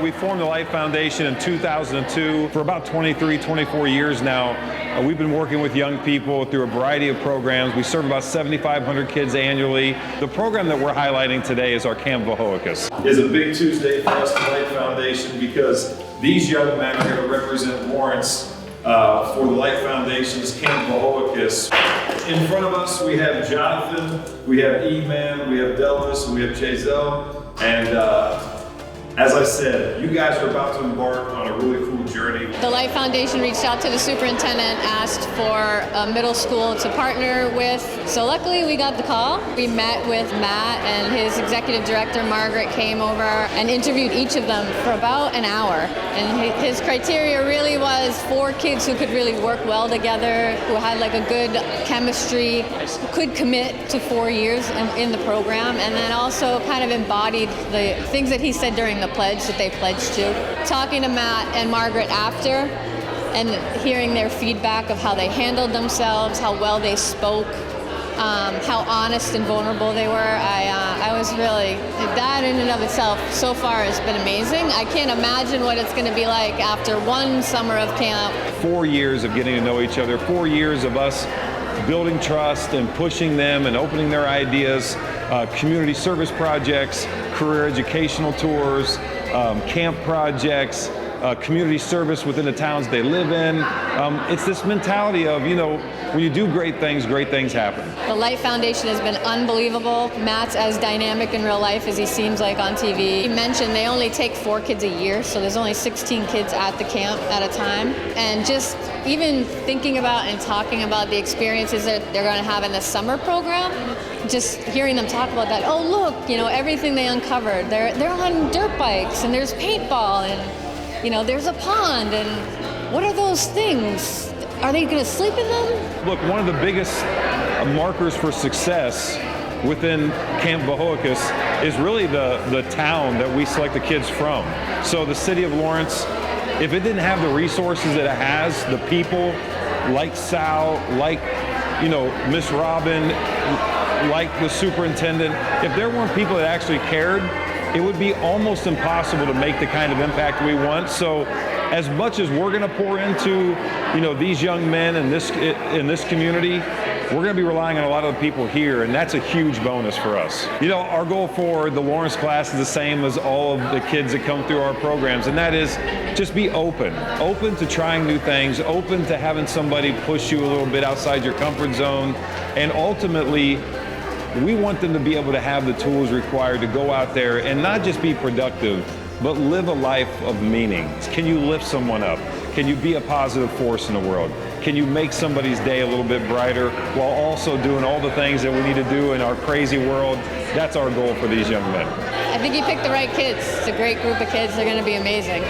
We formed the Light Foundation in 2002. For about 23, 24 years now, we've been working with young people through a variety of programs. We serve about 7,500 kids annually. The program that we're highlighting today is our Camp Vahoakis. It's a big Tuesday for us, the Light Foundation, because these young men are going to represent Lawrence for the Light Foundation's Camp Vahoakis. In front of us, we have Jonathan, we have E-Man, we have Delvis, we have Chazelle, and as I said, you guys are about to embark on a really cool journey. The Light Foundation reached out to the superintendent, asked for a middle school to partner with. So luckily we got the call. We met with Matt, and his executive director, Margaret, came over and interviewed each of them for about an hour. And his criteria really was 4 kids who could really work well together, who had like a good chemistry, could commit to 4 years in the program, and then also kind of embodied the things that he said during the pledge that they pledged to. Talking to Matt and Margaret after and hearing their feedback of how they handled themselves, how well they spoke, how honest and vulnerable they were, I was really, that in and of itself so far has been amazing. I can't imagine what it's going to be like after one summer of camp. 4 years of getting to know each other, 4 years of us building trust and pushing them and opening their ideas, community service projects, career educational tours, camp projects, community service within the towns they live in. It's this mentality of, when you do great things happen. The Light Foundation has been unbelievable. Matt's as dynamic in real life as he seems like on TV. He mentioned they only take 4 kids a year, so there's only 16 kids at the camp at a time. And just even thinking about and talking about the experiences that they're going to have in the summer program, just hearing them talk about that, oh look, everything they uncovered. They're on dirt bikes, and there's paintball, and there's a pond, and what are those things? Are they going to sleep in them? Look, one of the biggest markers for success within Camp Vahoakis is really the town that we select the kids from. So the city of Lawrence, if it didn't have the resources that it has, the people like Sal, like Miss Robin, like the superintendent, if there weren't people that actually cared, it would be almost impossible to make the kind of impact we want. So as much as we're going to pour into these young men in this community, we're going to be relying on a lot of the people here, and that's a huge bonus for us. Our goal for the Lawrence class is the same as all of the kids that come through our programs, and that is just be open to trying new things, open to having somebody push you a little bit outside your comfort zone, and ultimately we want them to be able to have the tools required to go out there and not just be productive, but live a life of meaning. Can you lift someone up? Can you be a positive force in the world? Can you make somebody's day a little bit brighter while also doing all the things that we need to do in our crazy world? That's our goal for these young men. I think you picked the right kids. It's a great group of kids. They're going to be amazing.